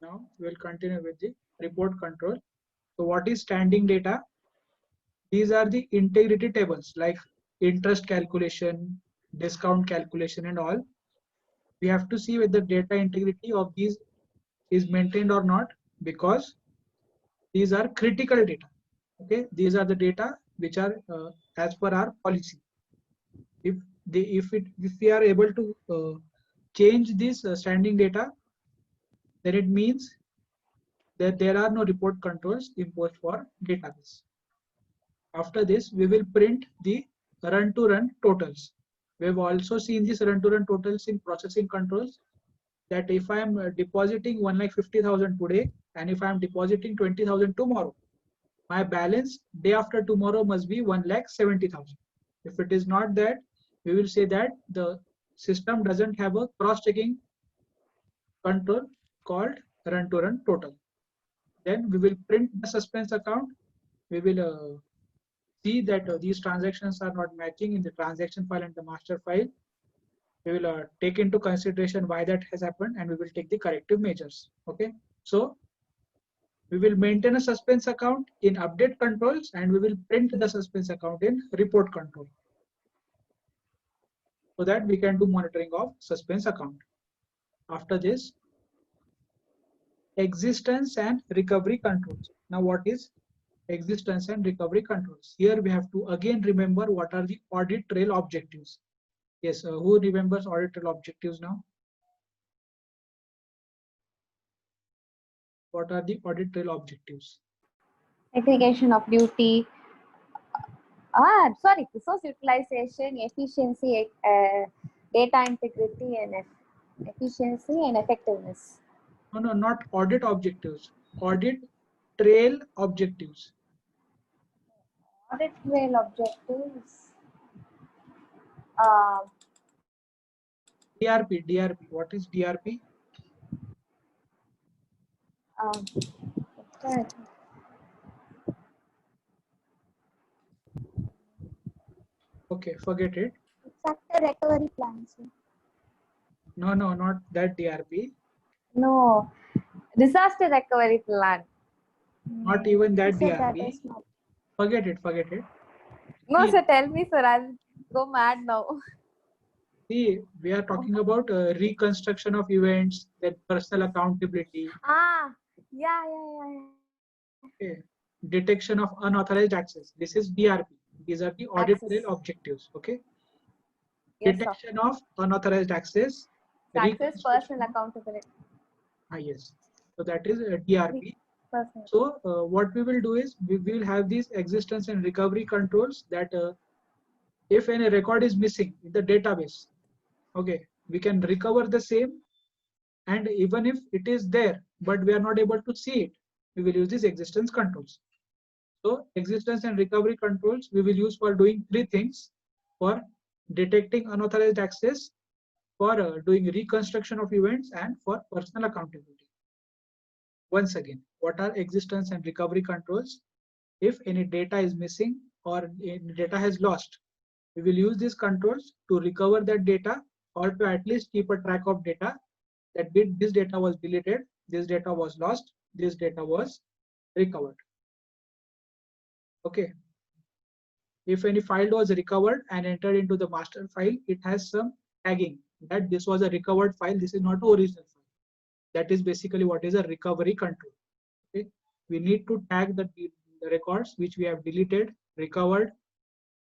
Now we'll continue with the report control. So what is standing data? These are the integrity tables like interest calculation, discount calculation and all. We have to see whether data integrity of these is maintained or not, because these are critical data. Okay, these are the data which are as per our policy. If we are able to change this standing data, then it means that there are no report controls imposed for database. After this, we will print the run-to-run totals. We have also seen this run-to-run totals in processing controls, that if I am depositing 1,50,000 today and if I am depositing 20,000 tomorrow, my balance day after tomorrow must be 1,70,000. If it is not that, we will say that the system doesn't have a cross-checking control called run-to-run total. Then we will print the suspense account. We will see that these transactions are not matching in the transaction file and the master file. We will take into consideration why that has happened, and we will take the corrective measures. Okay, so we will maintain a suspense account in update controls, and we will print the suspense account in report control, so that we can do monitoring of suspense account. After this, existence and recovery controls. Now what is existence and recovery controls? Here we have to again remember what are the audit trail objectives. Yes, who remembers audit trail objectives now? What are the audit trail objectives? Segregation of duty. Resource utilization, efficiency, data integrity, and efficiency and effectiveness. No, not audit objectives. Audit trail objectives. Audit trail objectives. DRP. What is DRP? Okay, forget it. Disaster recovery plans. No, not that DRP. No, disaster recovery plan. Not even that DRP. That not... Forget it. No, See, sir, tell me, sir. I'll go mad now. See, we are talking about reconstruction of events, then personal accountability. Yeah. Okay. Detection of unauthorized access. This is DRP. These are the audit trail objectives. Okay. Yes, detection sir. Of unauthorized access. Access, personal accountability. Yes. So that is DRP. So what we will do is we will have these existence and recovery controls, that if any record is missing in the database, okay, we can recover the same, and even if it is there but we are not able to see it, we will use these existence controls. So existence and recovery controls we will use for doing three things: for detecting unauthorized access, for doing reconstruction of events, and for personal accountability. Once again, what are existence and recovery controls? If any data is missing or any data has lost, we will use these controls to recover that data, or to at least keep a track of data, that this data was deleted, this data was lost, this data was recovered. Okay. If any file was recovered and entered into the master file, it has some tagging that this was a recovered file, this is not the original file. That is basically what is a recovery control. Okay. We need to tag the records which we have deleted, recovered,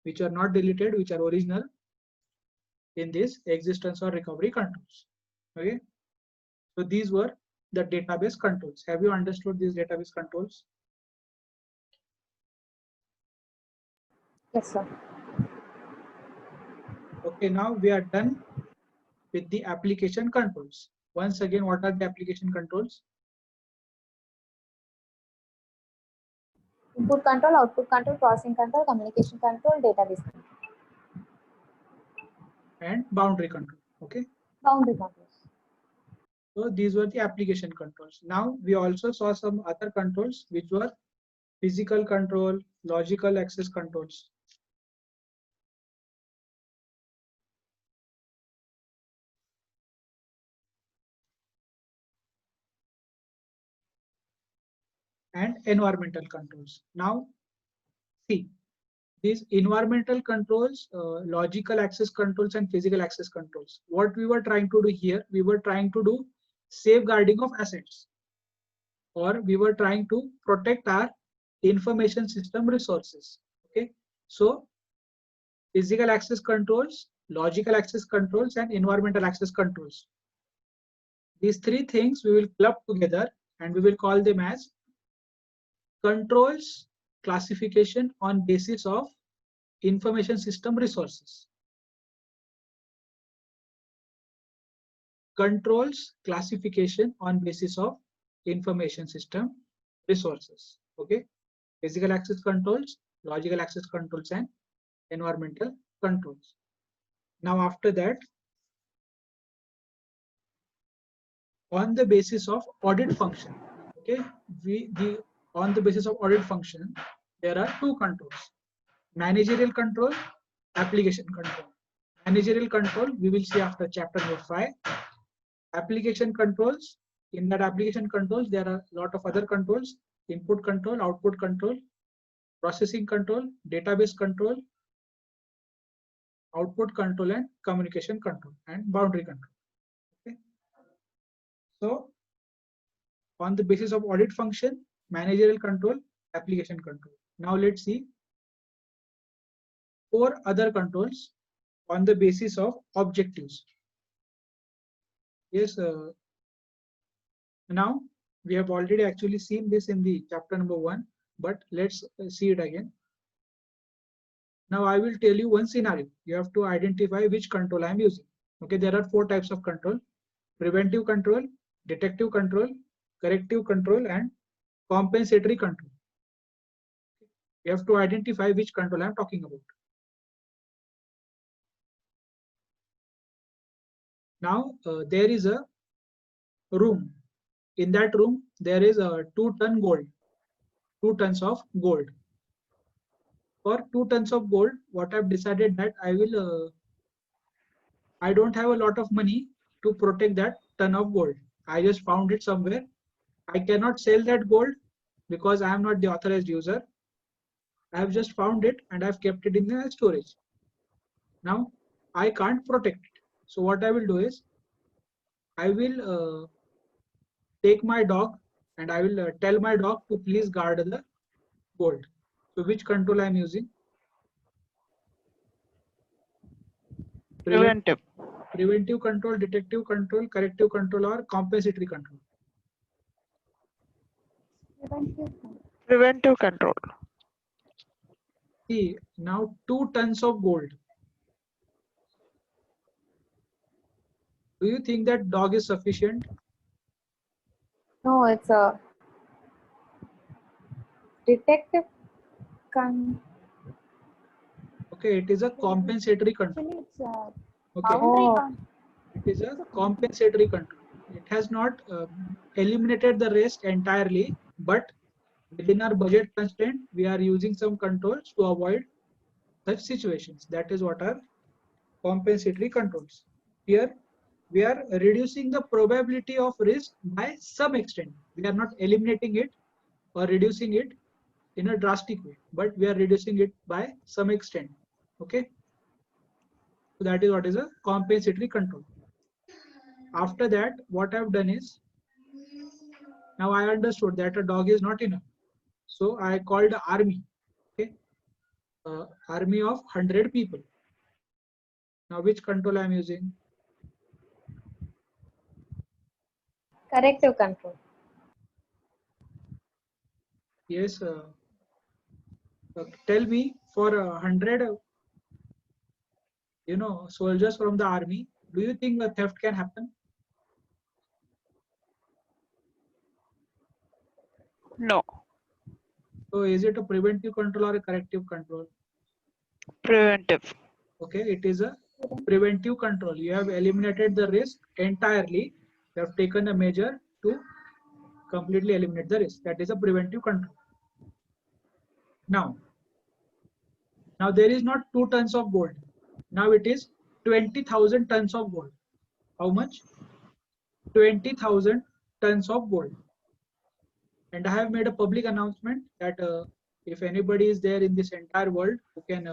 which are not deleted, which are original, in this existence or recovery controls. Okay. So these were the database controls. Have you understood these database controls? Yes, sir. Okay, now we are done with the application controls. Once again, what are the application controls? Input control, output control, processing control, communication control, database control. And boundary control. Okay. Boundary controls. So these were the application controls. Now we also saw some other controls, which were physical control, logical access controls. and environmental controls. Now, see, these environmental controls, logical access controls and physical access controls. What we were trying to do here, we were trying to do safeguarding of assets, or we were trying to protect our information system resources. Okay, so physical access controls, logical access controls, and environmental access controls. These three things we will club together and we will call them as controls classification on basis of information system resources. Controls classification on basis of information system resources. Okay, physical access controls, logical access controls, and environmental controls. Now after that, on the basis of audit function, okay, on the basis of audit function, there are two controls: managerial control, application control. Managerial control we will see after chapter number 5. Application controls, in that application controls there are a lot of other controls: input control, output control, processing control, database control, output control, and communication control, and boundary control. Okay, so on the basis of audit function, managerial control, application control. Now let's see 4 other controls on the basis of objectives. Yes, now we have already actually seen this in the chapter number 1, but let's see it again. Now I will tell you one scenario. You have to identify which control I am using. Okay, there are 4 types of control: preventive control, detective control, corrective control, and compensatory control. You have to identify which control I am talking about. Now there is a room. In that room there is a 2 ton gold, 2 tons of gold. For 2 tons of gold, what I've decided that I don't have a lot of money to protect that ton of gold. I just found it somewhere. I cannot sell that gold because I am not the authorized user. I have just found it and I've kept it in the storage. Now I can't protect it. So what I will do is I will take my dog and I will tell my dog to please guard the gold. So which control I am using? Preventive. Preventive control, detective control, corrective control, or compensatory control? Preventive control. See, now 2 tons of gold. Do you think that dog is sufficient? No, it's a detective con. Okay, it is a compensatory control. Actually, it's a Okay, boundary it is a compensatory control. It has not eliminated the risk entirely, but within our budget constraint, we are using some controls to avoid such situations. That is what are compensatory controls. Here, we are reducing the probability of risk by some extent. We are not eliminating it or reducing it in a drastic way, but we are reducing it by some extent. Okay, so that is what is a compensatory control. After that, what I've done is, now I understood that a dog is not enough, so I called the army. Okay, army of 100 people. Now which control I am using? corrective control. Yes, tell me, for 100 soldiers from the army, do you think a theft can happen? No. So is it a preventive control or a corrective control? Preventive. Okay, it is a preventive control. You have eliminated the risk entirely. You have taken a measure to completely eliminate the risk. That is a preventive control. Now there is not 2 tons of gold. Now it is 20,000 tons of gold. How much? 20,000 tons of gold. And I have made a public announcement that if anybody is there in this entire world who can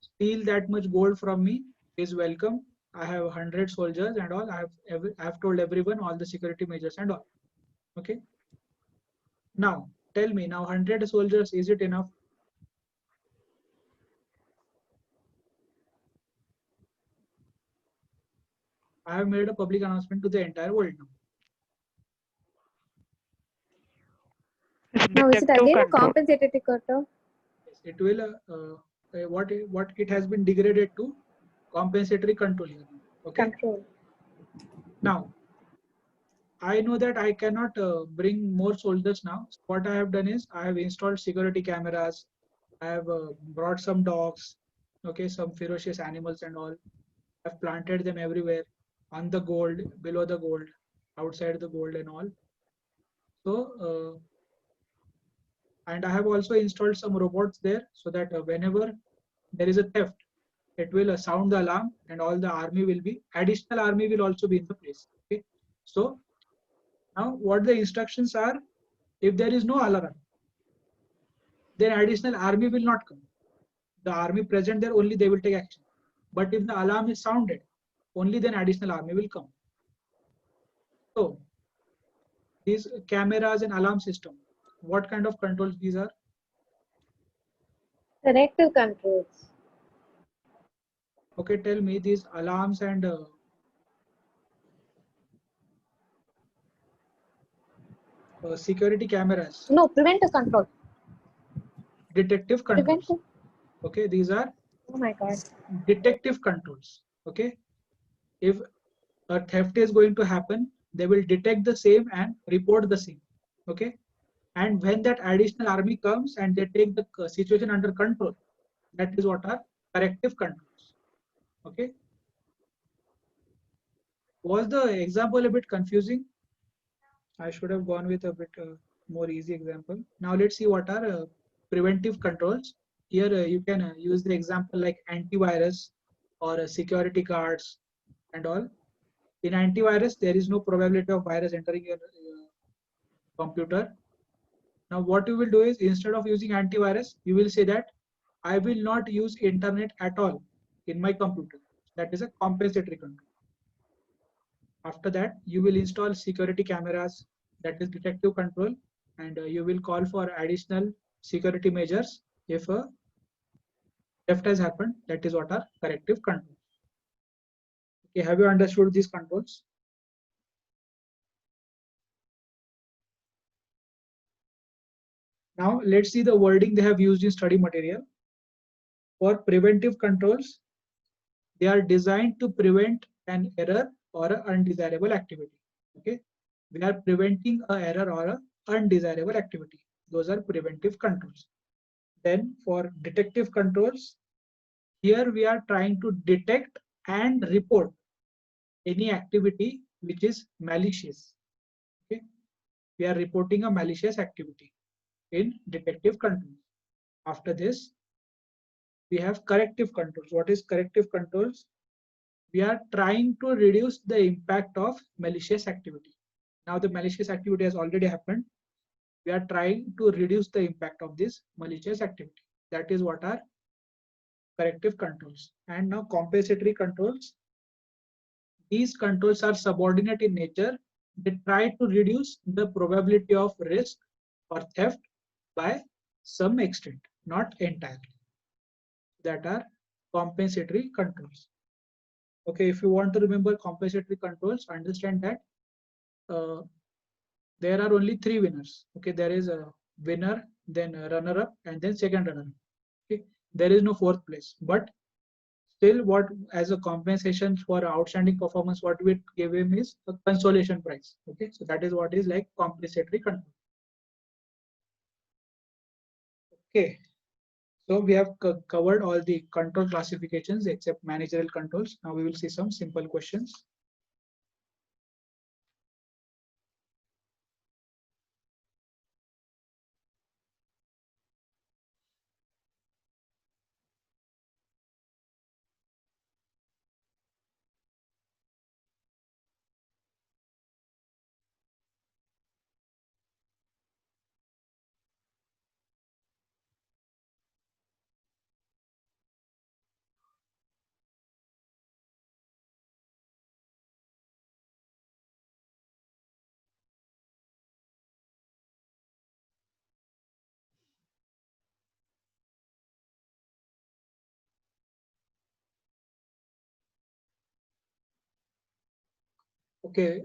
steal that much gold from me is welcome. I have 100 soldiers and all. I have told everyone all the security measures and all. Okay. Now tell me, now 100 soldiers, is it enough? I have made a public announcement to the entire world now. It's Now is it detective again a control. compensatory control? Yes, it will what it has been degraded to compensatory control here. Okay. Control. Now I know that I cannot bring more soldiers now. So what I have done is I have installed security cameras. I have brought some dogs, okay, some ferocious animals and all. I've planted them everywhere, on the gold, below the gold, outside the gold and all. So, and I have also installed some robots there so that whenever there is a theft, it will sound the alarm and all the army will be, additional army will also be in the place. Okay. So now what the instructions are, if there is no alarm, then additional army will not come. The army present there, only they will take action. But if the alarm is sounded, only then additional army will come. So these cameras and alarm system, what kind of controls these are? Corrective controls. Okay, tell me these alarms and security cameras, No, preventive control. detective controls. Preventive. Okay, these are Oh my God. detective controls. Okay, if a theft is going to happen, they will detect the same and report the same. Okay, and when that additional army comes and they take the situation under control, that is what are corrective controls. Okay, was the example a bit confusing? I should have gone with a bit more easy example. Now let's see what are preventive controls. Here you can use the example like antivirus or security guards and all. In antivirus, there is no probability of virus entering your computer. Now what you will do is, instead of using antivirus, you will say that I will not use internet at all in my computer. That is a compensatory control. After that, you will install security cameras, that is detective control, and you will call for additional security measures if a theft has happened. That is what are corrective controls. Okay, have you understood these controls? Now let's see the wording they have used in study material. For preventive controls, they are designed to prevent an error or an undesirable activity. Okay, we are preventing a error or a undesirable activity. Those are preventive controls. Then for detective controls, here we are trying to detect and report any activity which is malicious. Okay, we are reporting a malicious activity in detective controls. After this, we have corrective controls. What is corrective controls? We are trying to reduce the impact of malicious activity. Now the malicious activity has already happened. We are trying to reduce the impact of this malicious activity. That is what are corrective controls. And now compensatory controls. These controls are subordinate in nature. They try to reduce the probability of risk or theft by some extent, not entirely. That are compensatory controls. Okay, if you want to remember compensatory controls, understand that uh, there are only three winners. Okay, there is a winner, then a runner-up, and then second runner-up. Okay, there is no fourth place. But still, what as a compensation for outstanding performance, what we give him is a consolation prize. Okay, so that is what is like compensatory control. Okay, so we have covered all the control classifications except managerial controls. Now we will see some simple questions. Okay,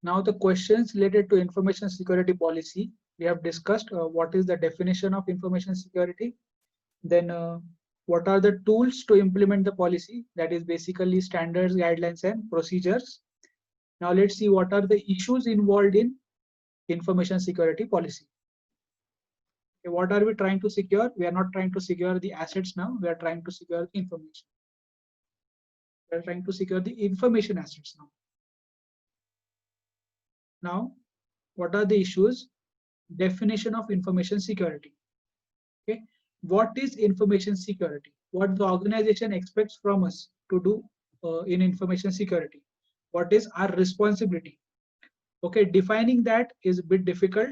now the questions related to information security policy. We have discussed what is the definition of information security. Then what are the tools to implement the policy? That is basically standards, guidelines, and procedures. Now let's see what are the issues involved in information security policy. Okay, what are we trying to secure? We are not trying to secure the assets now. We are trying to secure the information. We are trying to secure the information assets now. Now, what are the issues? Definition of information security. Okay, what is information security? What the organization expects from us to do in information security? What is our responsibility? Okay, defining that is a bit difficult.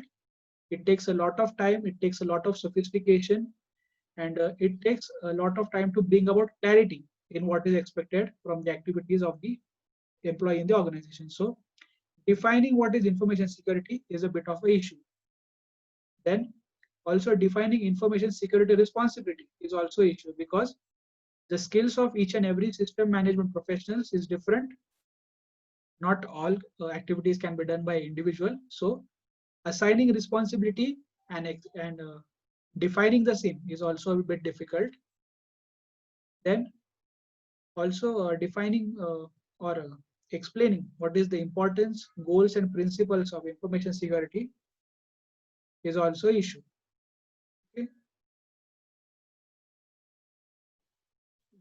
It takes a lot of time. It takes a lot of sophistication, and it takes a lot of time to bring about clarity in what is expected from the activities of the employee in the organization. So defining what is information security is a bit of an issue. Then also defining information security responsibility is also an issue, because the skills of each and every system management professionals is different. Not all activities can be done by individual. So assigning responsibility and defining the same is also a bit difficult. Then also defining or explaining what is the importance, goals, and principles of information security is also an issue. Okay.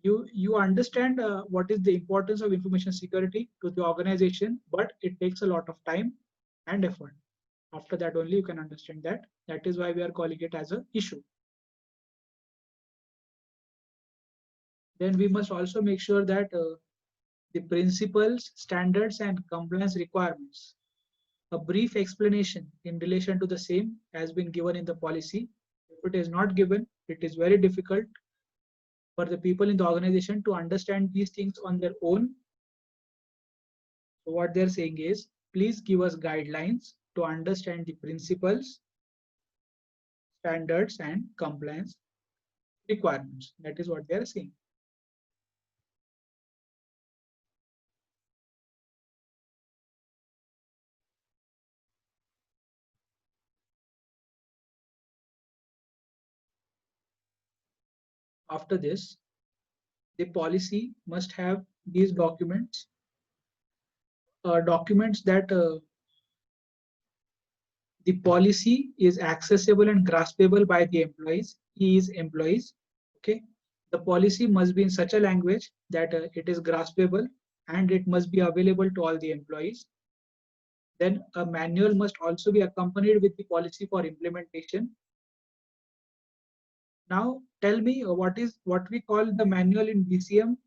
You understand what is the importance of information security to the organization, but it takes a lot of time and effort. After that only you can understand that. That is why we are calling it as an issue. Then we must also make sure that the principles, standards, and compliance requirements. A brief explanation in relation to the same has been given in the policy. If it is not given, it is very difficult for the people in the organization to understand these things on their own. So what they're saying is, please give us guidelines to understand the principles, standards, and compliance requirements. That is what they're saying. After this, the policy must have these documents, documents that the policy is accessible and graspable by the employees, employees. Okay, the policy must be in such a language that it is graspable and it must be available to all the employees. Then a manual must also be accompanied with the policy for implementation. Now tell me what we call the manual in BCM.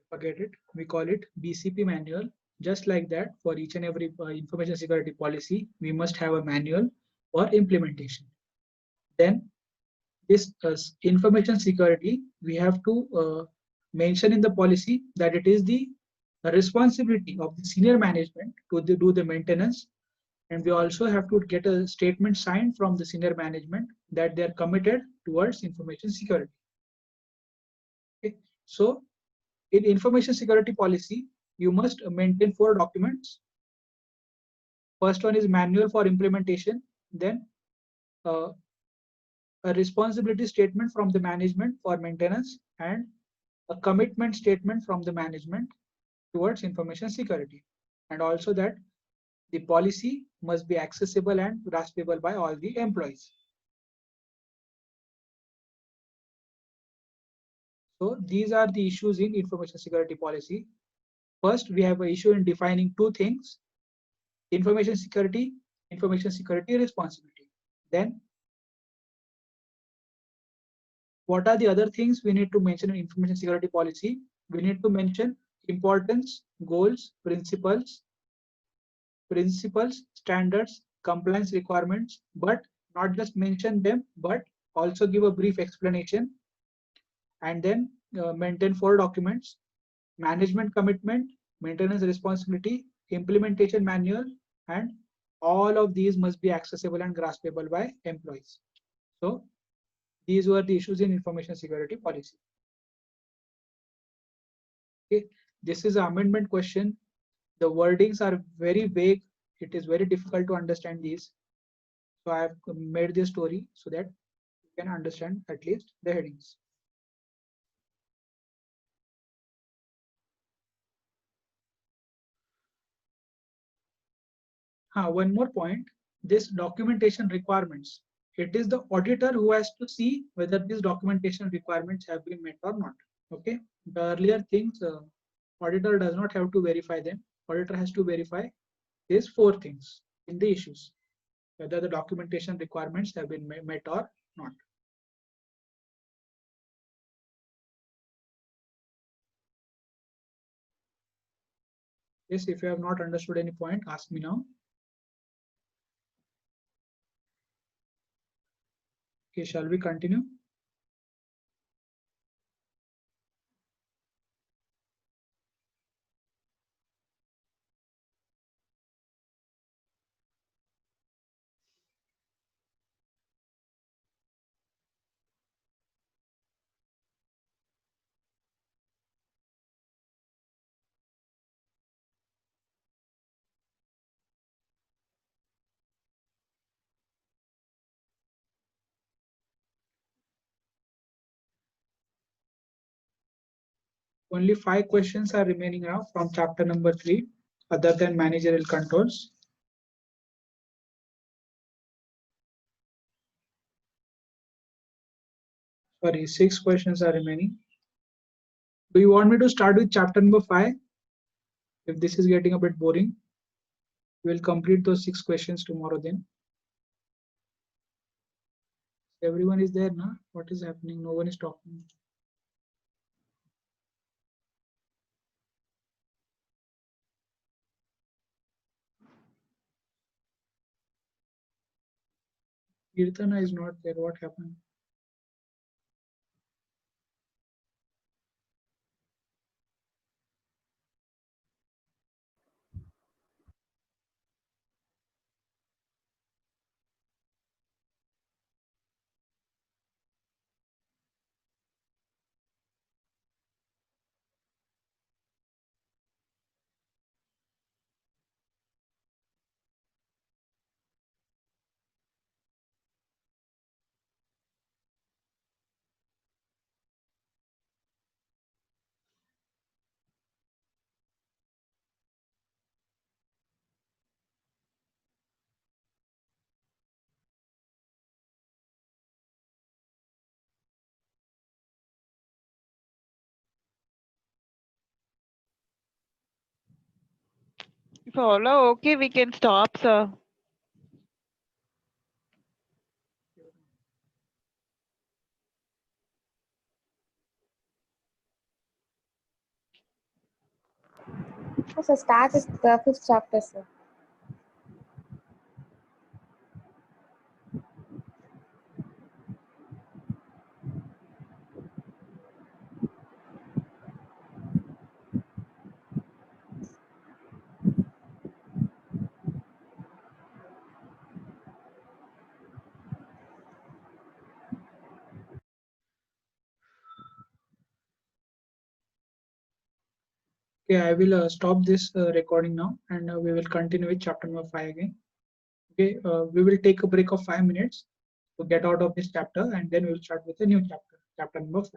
Forget it. We call it BCP manual. Just like that, for each and every information security policy, we must have a manual for implementation. Then this information security, we have to mention in the policy that it is the responsibility of the senior management to do the maintenance. And we also have to get a statement signed from the senior management that they are committed towards information security. Okay. So in information security policy, you must maintain 4 documents. First one is manual for implementation, then a responsibility statement from the management for maintenance, and a commitment statement from the management towards information security. And also that the policy must be accessible and graspable by all the employees. So these are the issues in information security policy. First, we have an issue in defining 2 things: information security responsibility. Then what are the other things we need to mention in information security policy? We need to mention importance, goals, principles, standards, compliance requirements, but not just mention them, but also give a brief explanation. And then maintain 4 documents: management commitment, maintenance responsibility, implementation manual, and all of these must be accessible and graspable by employees. So These were the issues in information security policy. Okay, this is an amendment question. The wordings are very vague. It is very difficult to understand these. So I have made this story so that you can understand at least the headings. One more point, this documentation requirements. It is the auditor who has to see whether these documentation requirements have been met or not. Okay, the earlier things, auditor does not have to verify them. Auditor has to verify these 4 things in the issues, whether the documentation requirements have been met or not. Yes, if you have not understood any point, ask me now. Okay, shall we continue? Only 5 questions are remaining now from chapter number 3, other than managerial controls. Sorry, 6 questions are remaining. Do you want me to start with chapter number 5? If this is getting a bit boring, we will complete those 6 questions tomorrow then. Everyone is there now? What is happening? No one is talking. Kirtana is not there. What happened? If all are okay, we can stop, sir. So start is the 5th chapter, sir. Okay, I will stop this recording now, and we will continue with chapter number 5 again. Okay, we will take a break of 5 minutes to get out of this chapter, and then we will start with a new chapter, chapter number 5.